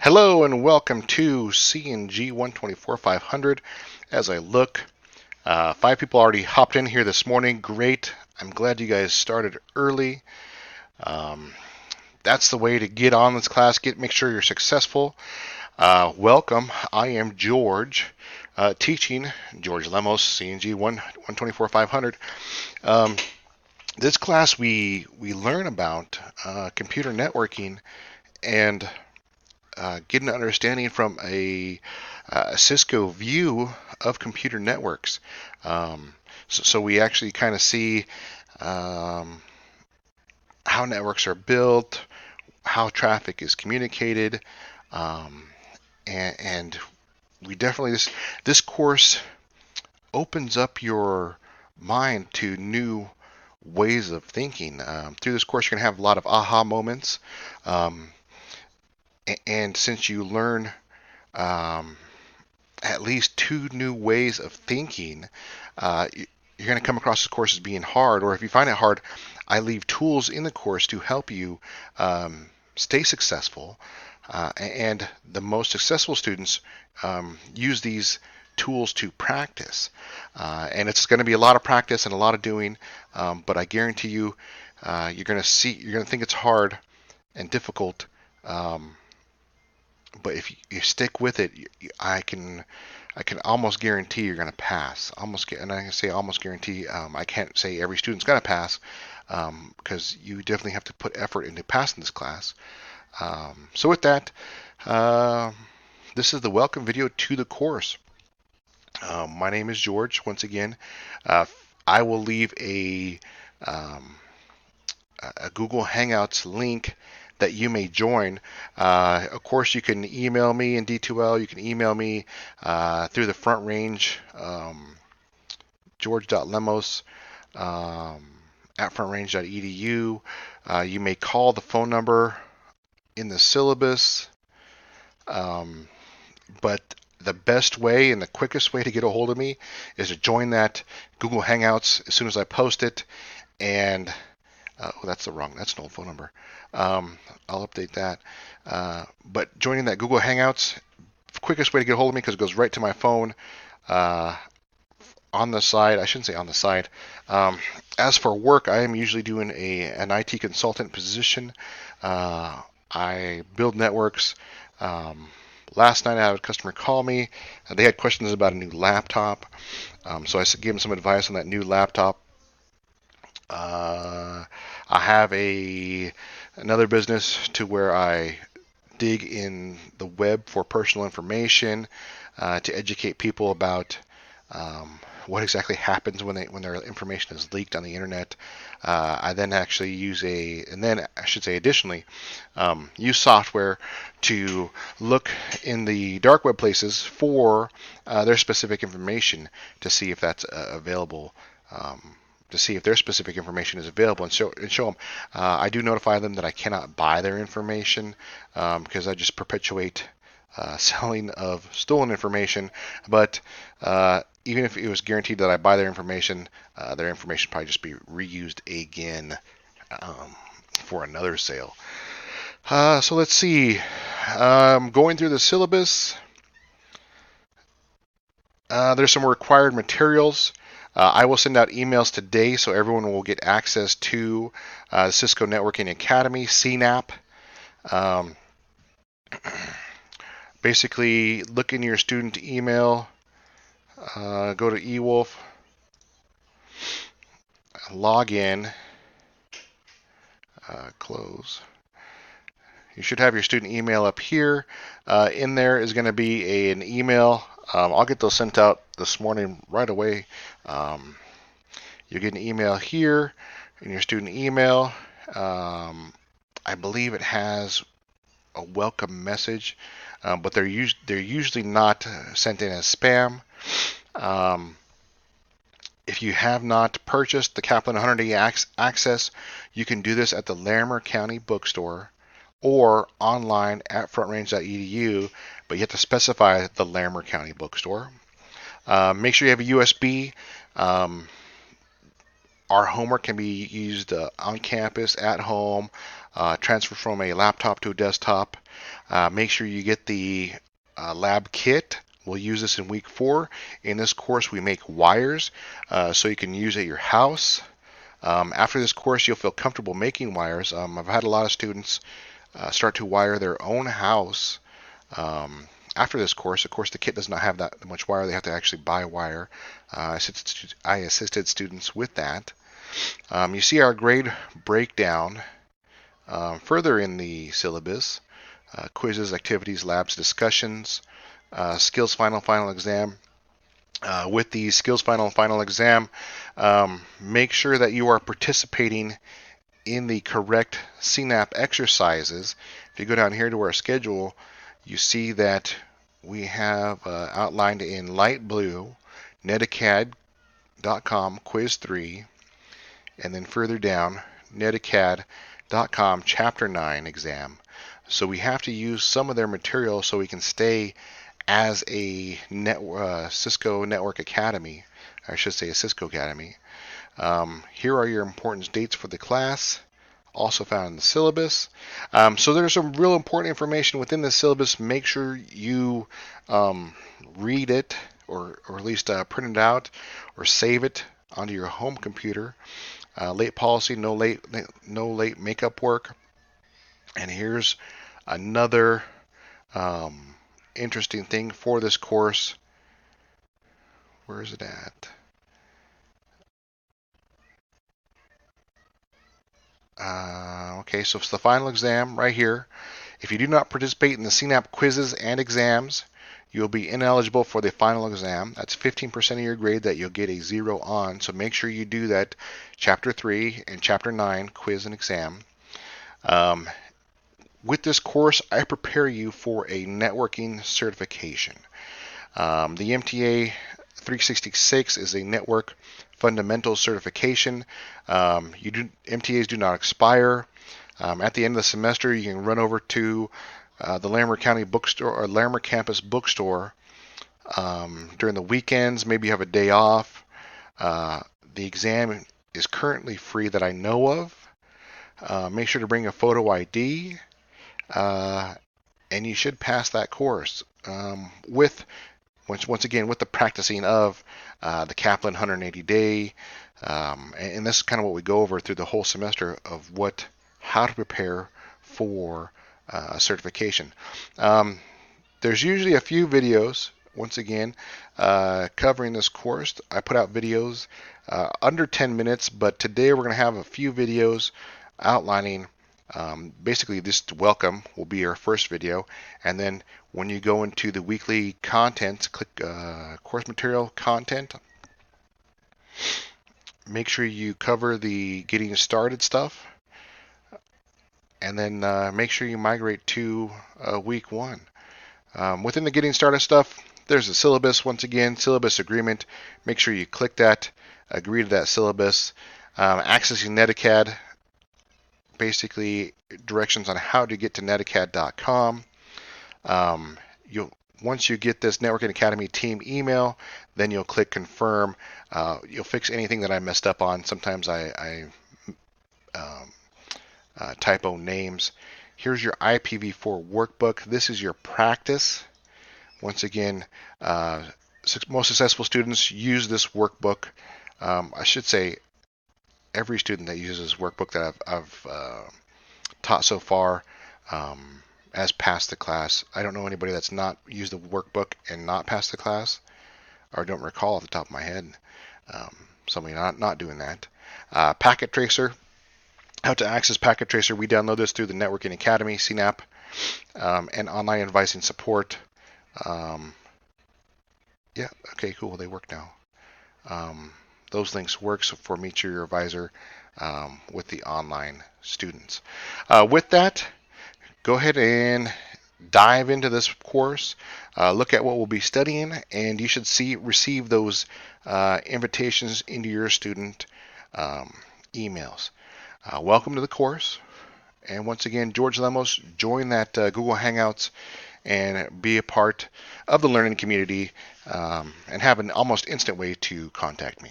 Hello and welcome to CNG 124-500. As I look, 5 people already hopped in here this morning. Great. I'm glad you guys started early. Um, that's the way to get on this class. Make sure you're successful. Welcome. I am George, teaching George Lemos, CNG 124-500. Um, this class we learn about computer networking and get an understanding from a Cisco view of computer networks. So we actually kind of see um, how networks are built, how traffic is communicated, um, and we definitely this course opens up your mind to new ways of thinking. Through this course, you're going to have a lot of aha moments, um, and since you learn um, at least two new ways of thinking, you're going to come across this course as being hard, or if you find it hard, I leave tools in the course to help you stay successful. And the most successful students use these tools to practice. And it's going to be a lot of practice and a lot of doing, but I guarantee you, you're going to think it's hard and difficult. Um, but if you stick with it, I can almost guarantee you're going to pass. And I can say almost guarantee. I can't say every student's going to pass because you definitely have to put effort into passing this class. So with that, uh, this is the welcome video to the course. My name is George. Once again, uh, I will leave um, a Google Hangouts link that you may join. Of course, you can email me in D2L. You can email me through the Front Range, george.lemos at frontrange.edu. You may call the phone number in the syllabus, um, but the best way and the quickest way to get a hold of me is to join that Google Hangouts as soon as I post it. And that's an old phone number. I'll update that. But joining that Google Hangouts, quickest way to get a hold of me because it goes right to my phone. Uh, on the side, I shouldn't say on the side. As for work, I am usually doing an IT consultant position. I build networks. Um, Last night I had a customer call me. They had questions about a new laptop. So I gave them some advice on that new laptop. Uh, I have another business to where I dig in the web for personal information to educate people about what exactly happens when their information is leaked on the internet. I then actually and then I should say additionally, use software to look in the dark web places for their specific information to see if that's available. To see if their specific information is available and show them. I do notify them that I cannot buy their information because I just perpetuate selling of stolen information. But even if it was guaranteed that I buy their information probably just be reused again for another sale. So let's see. Going through the syllabus, there's some required materials. I will send out emails today so everyone will get access to Cisco Networking Academy, CNAP. Um, Basically, look in your student email, go to eWolf, log in, close. You should have your student email up here. In there is going to be an email. I'll get those sent out this morning right away. You'll get an email here in your student email. I believe it has a welcome message, but they're usually not sent in as spam. If you have not purchased the Kaplan 100 Access, you can do this at the Larimer County Bookstore or online at frontrange.edu, but you have to specify the Larimer County Bookstore. Make sure you have a USB. Um, Our homework can be used on campus, at home, transfer from a laptop to a desktop. Make sure you get the lab kit. We'll use this in week 4. In this course, we make wires so you can use at your house. After this course, you'll feel comfortable making wires. I've had a lot of students start to wire their own house. After this course, of course, the kit does not have that much wire. They have to actually buy wire. I assisted students with that. You see our grade breakdown further in the syllabus. Quizzes, activities, labs, discussions, skills final exam. With the skills final exam, make sure that you are participating in the correct CNAP exercises. If you go down here to our schedule, you see that we have outlined in light blue netacad.com quiz 3, and then further down netacad.com chapter 9 exam. So we have to use some of their material so we can stay as a Cisco Network Academy. I should say a Cisco Academy. Here are your important dates for the class, also found in the syllabus. So there's some real important information within the syllabus. Make sure you read it, or at least print it out or save it onto your home computer. Late policy, no late makeup work. And here's another interesting thing for this course. Where is it at? Okay, so it's the final exam right here. If you do not participate in the CNAP quizzes and exams, you'll be ineligible for the final exam. That's 15% of your grade that you'll get a 0 on. So make sure you do that Chapter 3 and Chapter 9 quiz and exam. With this course, I prepare you for a networking certification. The MTA 366 is a network fundamentals certification. MTAs do not expire. At the end of the semester, you can run over to the Larimer County bookstore or Larimer campus bookstore during the weekends. Maybe you have a day off. The exam is currently free that I know of. Make sure to bring a photo ID, and you should pass that course once again with the practicing of the Kaplan 180-day, and this is kind of what we go over through the whole semester of how to prepare for a certification. There's usually a few videos, once again, covering this course. I put out videos under 10 minutes, but today we're going to have a few videos outlining basically this welcome will be our first video, and then when you go into the weekly content, click course material content. Make sure you cover the getting started stuff, and then make sure you migrate to week 1. Within the getting started stuff, there's a syllabus. Once again, syllabus agreement. Make sure you click that, agree to that syllabus. Accessing Netacad, basically directions on how to get to netacad.com. Once you get this Networking Academy team email, then you'll click confirm. You'll fix anything that I messed up on. Sometimes I typo names. Here's your IPv4 workbook. This is your practice. Once again, most successful students use this workbook. I should say every student that uses this workbook that I've taught so far has passed the class. I don't know anybody that's not used the workbook and not passed the class, or don't recall off the top of my head somebody not doing that. Packet Tracer, how to access Packet Tracer. We download this through the Networking Academy, CNAP, and online advising support. Yeah, okay, cool, they work now. Those links work for Meet Your Advisor with the online students. With that, go ahead and dive into this course. Look at what we'll be studying, and you should receive those invitations into your student emails. Welcome to the course. And once again, George Lemos, join that Google Hangouts and be a part of the learning community and have an almost instant way to contact me.